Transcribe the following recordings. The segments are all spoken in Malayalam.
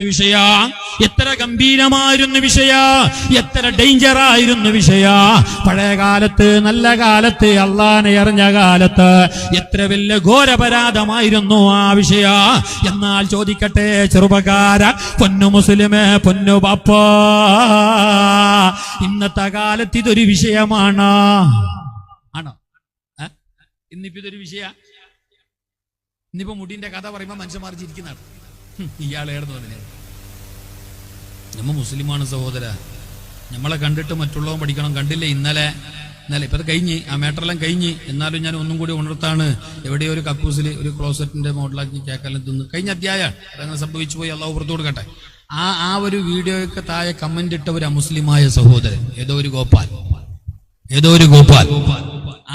വിഷയ എത്ര ഗംഭീരമായിരുന്നു വിഷയ, എത്ര ഡേഞ്ചറായിരുന്നു വിഷയ. പഴയ കാലത്ത്, നല്ല കാലത്ത്, അള്ളാനെ അറിഞ്ഞ കാലത്ത് എത്ര വലിയ ഘോരപരാധമായിരുന്നു ആ വിഷയ. എന്നാൽ ചോദിക്കട്ടെ ചെറുപ്പക്കാര, പൊന്നു മുസ്ലിമേ, പൊന്നു ബാപ്പ, ഇന്നത്തെ കാലത്ത് ഇതൊരു വിഷയമാണോ? ആണോ? ഇന്നിപ്പോ ഇതൊരു വിഷയ. ഇന്നിപ്പോ മുടിന്റെ കഥ പറയുമ്പോ മനുഷ്യന്മാർ ചിരിക്കുന്നതാണ്. ഇയാളേർന്നു പറഞ്ഞ നമ്മ മുസ്ലിമാണ് സഹോദര, നമ്മളെ കണ്ടിട്ട് മറ്റുള്ളവൻ പഠിക്കണം. കണ്ടില്ലേ ഇന്നലെ ഇപ്പൊ കഴിഞ്ഞ് ആ മാറ്ററെല്ലാം കഴിഞ്ഞ്. എന്നാലും ഞാൻ ഒന്നും കൂടി ഉണർത്താണ്. എവിടെയോ ഒരു കക്കൂസിൽ ഒരു ക്ലോസറ്റിന്റെ മോഡലാക്കി കേക്കെല്ലാം തിന്ന് കഴിഞ്ഞ അധ്യായം അതങ്ങനെ സംഭവിച്ചു പോയി. അള്ളാഹു പുറത്തു കൊടുക്കട്ടെ. ആ ഒരു വീഡിയോയ്ക്ക് താഴെ കമന്റ് ഇട്ട ഒരു അമുസ്ലിമായ സഹോദരൻ, ഏതോ ഒരു ഗോപാൽ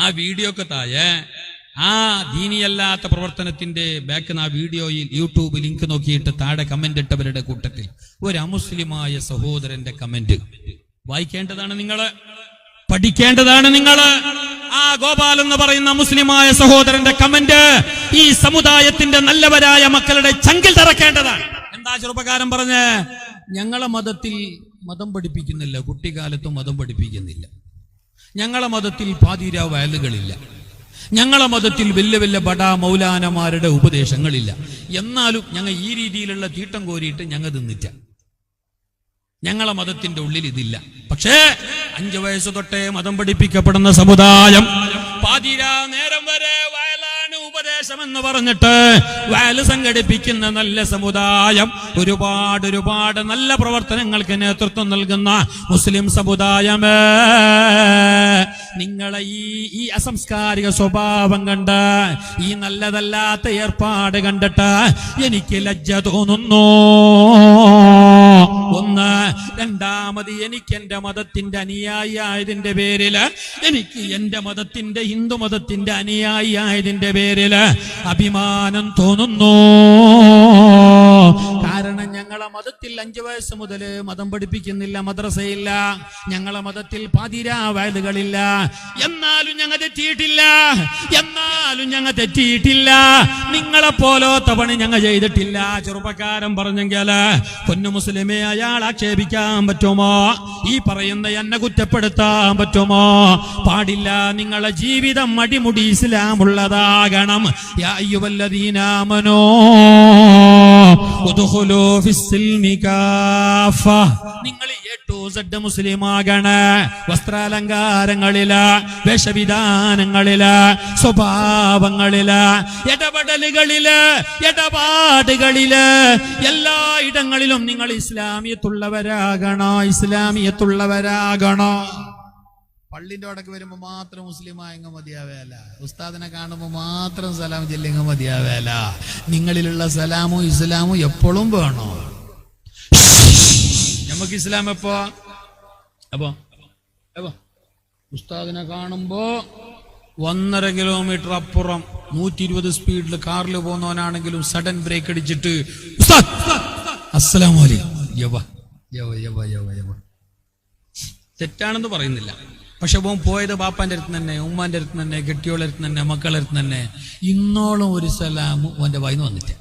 ആ വീഡിയോക്ക് താഴെ ആ ദീനിയല്ലാത്ത പ്രവർത്തനത്തിന്റെ ബാക്കിൽ ആ വീഡിയോയിൽ യൂട്യൂബ് ലിങ്ക് നോക്കിയിട്ട് താഴെ കമന്റ് ഇട്ടവരുടെ കൂട്ടത്തിൽ ഒരു അമുസ്ലിമായ സഹോദരന്റെ കമന്റ് വായിക്കേണ്ടതാണ് നിങ്ങള്, പഠിക്കേണ്ടതാണ് നിങ്ങള്. ആ ഗോപാൽ എന്ന് പറയുന്ന മുസ്ലിമായ സഹോദരന്റെ കമന്റ് ഈ സമുദായത്തിന്റെ നല്ലവരായ മക്കളുടെ ചങ്കിൽ തറക്കേണ്ടതാണ്. എന്താ ചെറുപ്പക്കാരൻ പറഞ്ഞ്? ഞങ്ങളെ മതത്തിൽ മതം പഠിപ്പിക്കുന്നില്ല, കുട്ടിക്കാലത്തും മതം പഠിപ്പിക്കുന്നില്ല. ഞങ്ങളെ മതത്തിൽ പാതിരാ വയലുകളില്ല. ഞങ്ങളെ മതത്തിൽ വലിയ വലിയ ബടാ മൗലാനമാരുടെ ഉപദേശങ്ങളില്ല. എന്നാലും ഞങ്ങൾ ഈ രീതിയിലുള്ള തീട്ടം കോരിയിട്ട് ഞങ്ങൾ തിന്നിട്ട. ഞങ്ങളെ മതത്തിന്റെ ഉള്ളിൽ ഇതില്ല. പക്ഷേ 5 വയസ്സ് തൊട്ടേ മതം പഠിപ്പിക്കപ്പെടുന്ന സമുദായം പാതിരാ നേരം വരെ വയലാണ് ഉപദേശം എന്ന് പറഞ്ഞിട്ട് വയല് സംഘടിപ്പിക്കുന്ന നല്ല സമുദായം, ഒരുപാട് നല്ല പ്രവർത്തനങ്ങൾക്ക് നേതൃത്വം നൽകുന്ന മുസ്ലിം സമുദായമേ, നിങ്ങളെ ഈ അസംസ്കാരിക സ്വഭാവം കണ്ട്, ഈ നല്ലതല്ലാത്ത ഏർപ്പാട് കണ്ടിട്ട് എനിക്ക് ലജ്ജ തോന്നുന്നു. ഒന്ന്. രണ്ടാമത്, എനിക്ക് എന്റെ മതത്തിന്റെ അനുയായി ആയതിന്റെ പേരില്, എനിക്ക് എന്റെ മതത്തിന്റെ ഹിന്ദു മതത്തിന്റെ അനുയായി ആയതിന്റെ പേരില് അഭിമാനം തോന്നുന്നു. കാരണം ഞങ്ങളെ മതത്തിൽ 5 വയസ്സ് മുതൽ മതം പഠിപ്പിക്കുന്നില്ല, മദ്രസയില്ല. ഞങ്ങളെ മതത്തിൽ പാതിരാ വയലുകളില്ല. എന്നാലും ഞങ്ങൾ തെറ്റിയിട്ടില്ല. നിങ്ങളെ പോലത്തെ പണി ഞങ്ങൾ ചെയ്തിട്ടില്ല. ചെറുപ്പക്കാരൻ പറഞ്ഞെങ്കിൽ പൊന്നു മുസ്ലിമേ, അയാൾ ആക്ഷേപിക്കാൻ പറ്റുമോ? ഈ പറയുന്ന എന്നെ കുറ്റപ്പെടുത്താൻ പറ്റുമോ? പാടില്ല. നിങ്ങളെ ജീവിതം അടിമുടി ഇസ്ലാമുള്ളതാകണം. യാ അയ്യുഹല്ലദീന ആമനൂ ഉദ്ഖുലൂ ഫിസ്സിൽമി കാഫ. നിങ്ങൾ A to Z മുസ്ലിമാകണേ. വസ്ത്രാലങ്കാരങ്ങളില്, വേഷവിധാനങ്ങളില്, സ്വഭാവങ്ങളില്, ഇടപാടുകളില്, എല്ലാ ഇടങ്ങളിലും നിങ്ങൾ ഇസ്ലാമിയത്തുള്ളവരാകണോ. പള്ളിന്റെ അടക്ക് വരുമ്പോ മാത്രം മുസ്ലിമായെങ്കിൽ മതിയാവേല. ഉസ്താദിനെ കാണുമ്പോ മാത്രം സലാം ചെല്ലിങ്ങ മതിയാവേല. നിങ്ങളിലുള്ള സലാമും ഇസ്ലാമും എപ്പോഴും വേണോ? നമുക്ക് ഇസ്ലാം അപ്പോ ഉസ്താദിനെ കാണുമ്പോ 1.5 കിലോമീറ്റർ അപ്പുറം 120 സ്പീഡിൽ കാറിൽ പോകുന്നവനാണെങ്കിലും സഡൻ ബ്രേക്ക് അടിച്ചിട്ട് ഉസ്താദ് അസ്സലാമു അലൈക്കും. തെറ്റാണെന്ന് പറയുന്നില്ല. പക്ഷെ പോയത് ബാപ്പാന്റെ അടുത്ത് തന്നെ, ഉമ്മാന്റെ അടുത്ത് തന്നെ, കെട്ടിയോളെ അടുത്ത് തന്നെ, മക്കളുടെ അടുത്ത് തന്നെ. ഇന്നോളം ഒരു സലാമും ഓന്റെ വായിന്ന് വന്നിട്ട.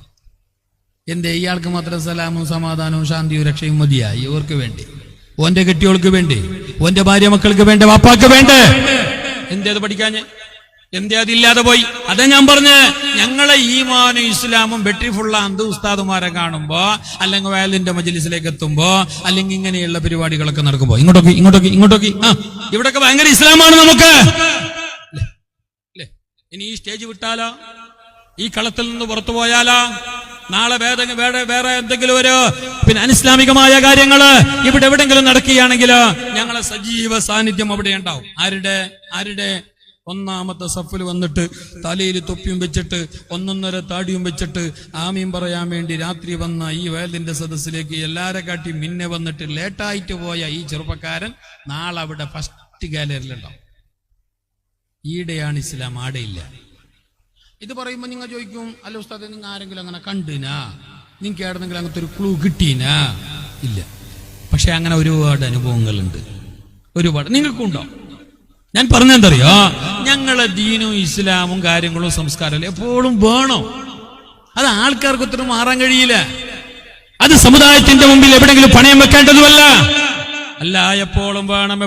എന്റെ ഇയാൾക്ക് മാത്രം സലാമും സമാധാനവും ശാന്തിയും രക്ഷയും മതിയായി. ഇവർക്ക് വേണ്ടി, ഓന്റെ കെട്ടിയോൾക്ക് വേണ്ടി, ഓന്റെ ഭാര്യ മക്കൾക്ക് വേണ്ടി, വാപ്പാക്ക് വേണ്ടി. എന്തേ അത് പഠിക്കാഞ്ഞ്? എന്തേ അതില്ലാതെ പോയി? അതാ ഞാൻ പറഞ്ഞ്, ഞങ്ങളെ ഈമാനും ഇസ്ലാമും വെട്ടിഫുള്ള ഉസ്താദുമാരെ കാണുമ്പോ, അല്ലെങ്കിൽ വയലിന്റെ മജ്ലിസിലേക്ക് എത്തുമ്പോ, അല്ലെങ്കിൽ ഇങ്ങനെയുള്ള പരിപാടികളൊക്കെ നടക്കുമ്പോ ഇങ്ങോട്ടൊക്കെ ഇവിടൊക്കെ ഭയങ്കര ഇസ്ലാമാണ് നമുക്ക്. ഇനി ഈ സ്റ്റേജ് വിട്ടാലോ, ഈ കളത്തിൽ നിന്ന് പുറത്തു പോയാലോ, നാളെ വേറെ എന്തെങ്കിലും ഒരു അനിസ്ലാമികമായ കാര്യങ്ങള് ഇവിടെ എവിടെങ്കിലും നടക്കുകയാണെങ്കിലോ ഞങ്ങളെ സജീവ സാന്നിധ്യം അവിടെ ഉണ്ടാവും. ആരുടെ ഒന്നാമത്തെ സഫിൽ വന്നിട്ട് തലയിൽ തൊപ്പിയും വെച്ചിട്ട് 1.5 താടിയും വെച്ചിട്ട് ആമീൻ പറയാൻ വേണ്ടി രാത്രി വന്ന ഈ വയലിന്റെ സദസ്സിലേക്ക് എല്ലാരെ കാട്ടി മിന്നെ വന്നിട്ട് ലേറ്റായിട്ട് പോയ ഈ ചെറുപ്പക്കാരൻ നാളെ അവിടെ ഫസ്റ്റ് ഗാലറിയിലുണ്ടാവും. ഈടെയാണ് ഇസ്ലാം, ആടെയില്ല. ഇത് പറയുമ്പോ നിങ്ങൾ ചോദിക്കും, അല്ല ഉസ്താദ്, നിങ്ങൾ ആരെങ്കിലും അങ്ങനെ കണ്ടിനാ? നിങ്ങൾക്ക് എവിടെന്നെങ്കിലും അങ്ങനത്തെ ഒരു ക്ലൂ കിട്ടീനാ? ഇല്ല. പക്ഷെ അങ്ങനെ ഒരുപാട് അനുഭവങ്ങളുണ്ട്, ഒരുപാട്. നിങ്ങൾക്കുണ്ടോ? ഞാൻ പറഞ്ഞെന്തറിയോ, ഞങ്ങളെ ദീനും ഇസ്ലാമും കാര്യങ്ങളും സംസ്കാരവും എപ്പോഴും വേണം. അത് ആൾക്കാർക്ക് ഒത്തിരി മാറാൻ കഴിയില്ല. അത് സമുദായത്തിന്റെ മുമ്പിൽ എവിടെങ്കിലും പണയം വെക്കേണ്ടതുമല്ല. അല്ല, എപ്പോഴും വേണം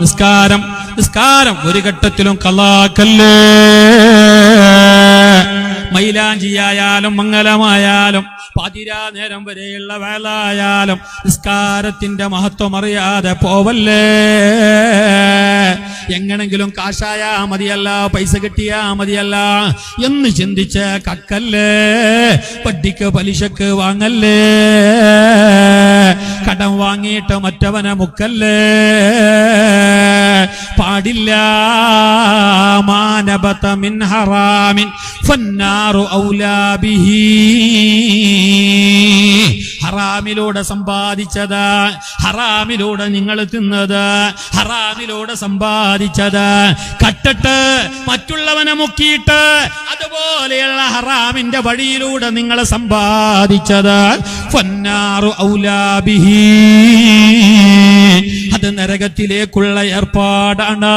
നിസ്കാരം ഒരു ഘട്ടത്തിലും ഖളാക്കല്ലേ. മൈലാഞ്ചിയായാലും മംഗലമായാലും പാതിരാ നേരം വരെയുള്ള വേളായാലും നിസ്കാരത്തിന്റെ മഹത്വം അറിയാതെ പോവല്ലേ. എങ്ങനെങ്കിലും കാശായാ മതിയല്ല, പൈസ കിട്ടിയാ മതിയല്ല എന്ന് ചിന്തിച്ച് കക്കല്ലേ. വട്ടിക്ക് പലിശക്ക് വാങ്ങല്ലേ. കടം വാങ്ങിയിട്ട് മറ്റവനെ മുക്കല്ലേ. പാടില്ല. മാനബത മിൻ ഹറാമിൻ ഫന്നാറു ഔലാ ബിഹി. ഹറാമിലൂടെ സമ്പാദിച്ചത്, ഹറാമിലൂടെ നിങ്ങൾ തിന്നത്, ഹറാമിലൂടെ സമ്പാദിച്ചത് കട്ടിട്ട് മറ്റുള്ളവനെ മുക്കിയിട്ട് അതുപോലെയുള്ള ഹറാമിന്റെ വഴിയിലൂടെ നിങ്ങൾ സമ്പാദിച്ചത് ഫന്നാറു ഔലാ ബിഹി. അത് നരകത്തിലേക്കുള്ള ഏർപ്പാടാണ്.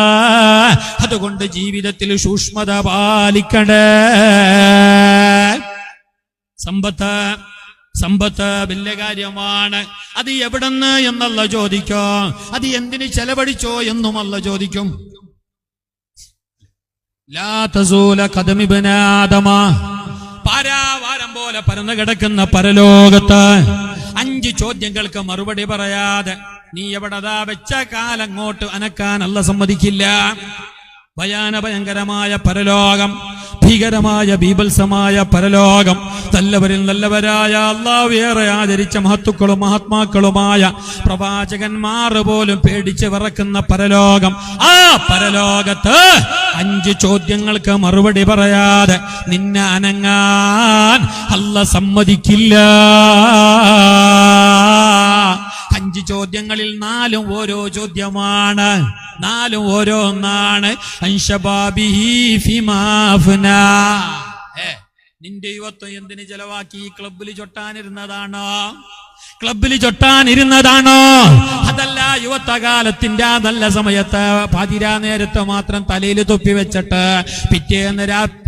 അതുകൊണ്ട് ജീവിതത്തിൽ സൂക്ഷ്മത പാലിക്കണേ. സമ്പത്ത് വലിയ കാര്യമാണ്. അത് എവിടെന്ന് എന്നല്ല ചോദിക്കോ, അത് എന്തിന് ചെലവഴിച്ചോ എന്നും അല്ല ചോദിക്കും. ലാ തസൂല ഖദമി ഇബ്ന ആദമ. പാരാവാരം പോലെ പരന്നു കിടക്കുന്ന പരലോകത്ത് 5 ചോദ്യങ്ങൾക്ക് മറുപടി പറയാതെ നീ എവിടതാ വെച്ച കാലങ്ങോട്ട് അനക്കാൻ അല്ല സമ്മതിക്കില്ല. ഭയാനഭയങ്കരമായ പരലോകം, ഭീകരമായ ബീഭത്സമായ പരലോകം, നല്ലവരിൽ നല്ലവരായ അല്ലാഹു ഏറെ ആദരിച്ച മഹത്തുക്കളും മഹാത്മാക്കളുമായ പ്രവാചകന്മാർ പോലും പേടിച്ച് വിറക്കുന്ന പരലോകം. ആ പരലോകത്ത് 5 ചോദ്യങ്ങൾക്ക് മറുപടി പറയാതെ നിന്നെ അനങ്ങാൻ അല്ല സമ്മതിക്കില്ല. 5 ചോദ്യങ്ങളിൽ 4 ഓരോ ചോദ്യമാണ്, 4 ഓരോന്നാണ്. നിന്റെ യുവത്വം എന്തിന് ചെലവാക്കി? ക്ലബിൽ ചൊട്ടാനിരുന്നതാണോ? അതല്ല, യുവത്വകാലത്തിന്റെ ആ നല്ല സമയത്ത് പാതിരാ നേരത്തെ മാത്രം തലയിൽ തൊപ്പി വെച്ചിട്ട്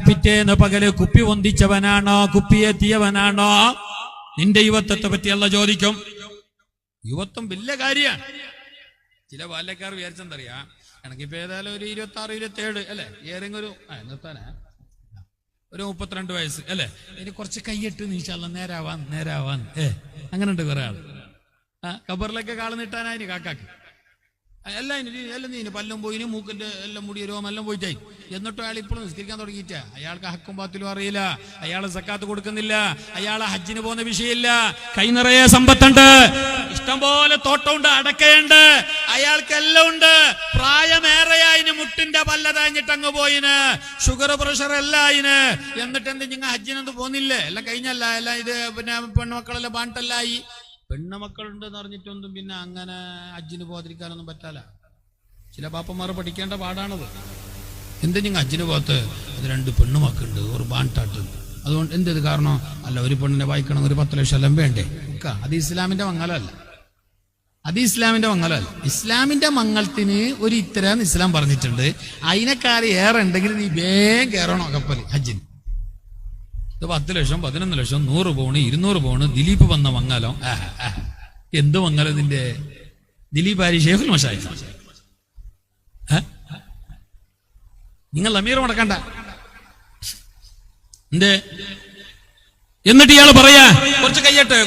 പിറ്റേന്ന് പകല് കുപ്പി പൊന്തിച്ചവനാണോ, കുപ്പിയെത്തിയവനാണോ? നിന്റെ യുവത്വത്തെ പറ്റി അല്ല ചോദിക്കും. യുവത്വം വലിയ കാര്യമാണ്. ചില ബാല്യക്കാർ വിചാരിച്ചെന്തറിയാ, എനിക്കിപ്പോ ഏതായാലും ഒരു 26-27 അല്ലെ, ഏറെങ്കിലും നിർത്താനാ ഒരു 32 വയസ്സ് അല്ലെ, ഇനി കുറച്ച് കൈയിട്ട് നീശാല്ല നേരാവാൻ അങ്ങനെ ഉണ്ട് കുറെ ആള്. കബറിലൊക്കെ കാള് നീട്ടാനായി കാക്കാക്ക് എല്ലാം നീന് പല്ലും പോയിന്, മൂക്കിന്റെ എല്ലാം മുടി രോമെല്ലാം പോയിട്ടായി. എന്നിട്ടും അയാൾ ഇപ്പോഴും നിസ്കരിക്കാൻ തുടങ്ങിയിട്ടാ. അയാൾക്ക് ഹക്കും ബാത്തിലും അറിയില്ല, അയാൾ സക്കാത്ത് കൊടുക്കുന്നില്ല, അയാൾ ഹജ്ജിന് പോകുന്ന വിഷയമില്ല. കൈ നിറയെ സമ്പത്തുണ്ട്, ഇഷ്ടം പോലെ തോട്ടമുണ്ട്, അടക്കയുണ്ട്, അയാൾക്കെല്ലാം ഉണ്ട്. പ്രായമേറെയായിന്, മുട്ടിന്റെ പല്ല തഴഞ്ഞിട്ട് അങ്ങ് പോയിന്, ഷുഗർ പ്രഷർ എല്ലാം ആയിന്. എന്നിട്ട് എന്ത് നിങ്ങൾ ഹജ്ജിനെന്ത് പോന്നില്ലേ? എല്ലാം കഴിഞ്ഞല്ല, എല്ലാം ഇത് പിന്നെ പെൺമക്കളെല്ലാം പാണ്ടല്ലായി. പെണ്ണുമക്കളുണ്ടെന്ന് അറിഞ്ഞിട്ടൊന്നും പിന്നെ അങ്ങനെ ഹജ്ജിന് പോകാതിരിക്കാനൊന്നും പറ്റാല. ചില പാപ്പന്മാർ പഠിക്കേണ്ട പാടാണത്. എന്ത് നിങ്ങൾ ഹജ്ജിന് പോകത്ത്? അത് 2 പെണ്ണുമക്കളുണ്ട്, ഒരു ബാണ്ടാട്ട്. അതുകൊണ്ട് എന്തത് കാരണം? അല്ല, ഒരു പെണ്ണിനെ വായിക്കണം, ഒരു 10 ലക്ഷം എല്ലാം വേണ്ടേ? അത് ഇസ്ലാമിന്റെ മംഗലമല്ല. ഇസ്ലാമിന്റെ മംഗളത്തിന് ഒരു ഇത്തരം ഇസ്ലാം പറഞ്ഞിട്ടുണ്ട്. അതിനെക്കാലം ഏറെ ഉണ്ടെങ്കിൽ നീ വേഗം കയറണോ കപ്പൽ ഹജ്ജിന്. ഇത് 10 ലക്ഷം 11 ലക്ഷം 100 പൗണ് 200 പൗണ്. ദിലീപ് വന്ന മംഗലം. എന്ത് മംഗലം ഇതിന്റെ? ദിലീപ് ആരി? ഷെയ്ഖുൽ മശായിഖ്. നിങ്ങൾ അമീർ മുടക്കണ്ട. എന്തേ? എന്നിട്ട് ഇയാൾ പറയാ കുറച്ച് കയ്യട്ടെ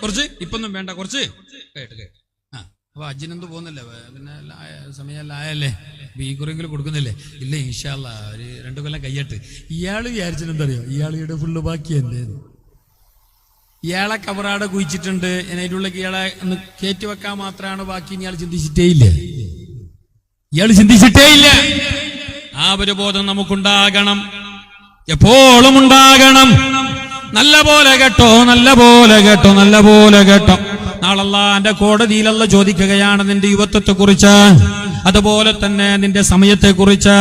കുറച്ച് ഇപ്പൊന്നും വേണ്ട, കുറച്ച് കേട്ട്. അപ്പൊ ഹജ്ജിനെന്ത് പോകുന്നില്ലേ? പിന്നെ സമയമെല്ലാം ആയല്ലേ, ഈ കുറിയെങ്കിലും കൊടുക്കുന്നില്ലേ? ഇല്ല, ഇൻഷാ അല്ലാ ഒരു 2 കൊല്ലം കയ്യട്ട്. ഇയാള് വിചാരിച്ചെന്തറിയോ? ഇയാളുടെ ഫുള്ള് ബാക്കിയല്ലേ. ഇയാളെ കബറാടെ കുഴിച്ചിട്ടുണ്ട്, അതിനുള്ള ഇയാളെ ഒന്ന് കയറ്റി വെക്കാൻ മാത്രമാണ് ബാക്കി. ഇയാൾ ചിന്തിച്ചിട്ടേ ഇല്ല. ആ ഒരു ബോധം നമുക്കുണ്ടാകണം, എപ്പോഴും ഉണ്ടാകണം. നല്ല പോലെ കേട്ടോ. നാളെ അള്ളാന്റെ കോടതിയിലല്ല ചോദിക്കുകയാണ് നിന്റെ യുവത്വത്തെ കുറിച്ച്, അതുപോലെ തന്നെ നിന്റെ സമയത്തെ കുറിച്ച്.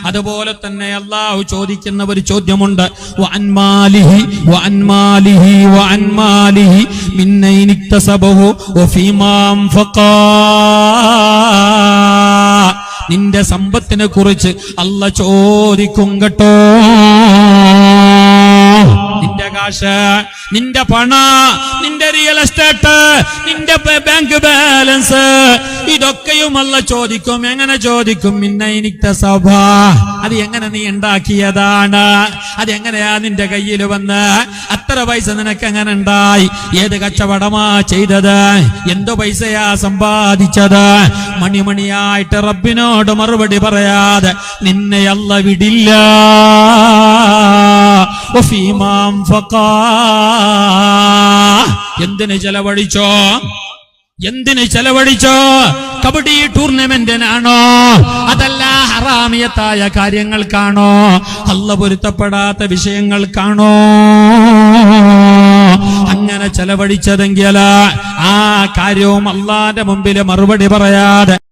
അതുപോലെ തന്നെ അള്ളാഹു ചോദിക്കുന്ന ഒരു ചോദ്യമുണ്ട്, നിന്റെ സമ്പത്തിനെ കുറിച്ച് അല്ല ചോദിക്കും കേട്ടോ. നിന്റെ കാശ്, നിന്റെ പണ, നിന്റെ റിയൽ എസ്റ്റേറ്റ്, നിന്റെ ബാങ്ക് ബാലൻസ്, ഇതൊക്കെയും അല്ല ചോദിക്കും. എങ്ങനെ ചോദിക്കും? മിന്നൈനിക്ത സഭ, അത് എങ്ങനെ നീ ഉണ്ടാക്കിയതാണ്, അതെങ്ങനെയാ നിന്റെ കയ്യിൽ വന്ന്, അത്ര പൈസ നിനക്ക് എങ്ങനെ ഉണ്ടായി, ഏത് കച്ചവടമാ ചെയ്തത്, എന്തു പൈസയാ സമ്പാദിച്ചത്. മണിമണിയായിട്ട് റബ്ബിനോട് മറുപടി പറയാതെ നിന്നെ അല്ല വിടില്ല. എന്തിന് ചെലവഴിച്ചോ, എന്തിന് ചെലവഴിച്ചോ? കബഡി ടൂർണമെന്റിനാണോ, അതല്ല ഹറാമിയത്തായ കാര്യങ്ങൾക്കാണോ, അല്ല പൊരുത്തപ്പെടാത്ത വിഷയങ്ങൾക്കാണോ അങ്ങനെ ചെലവഴിച്ചതെങ്കിൽ ആ കാര്യവും അല്ലാന്റെ മുമ്പിൽ മറുപടി പറയാതെ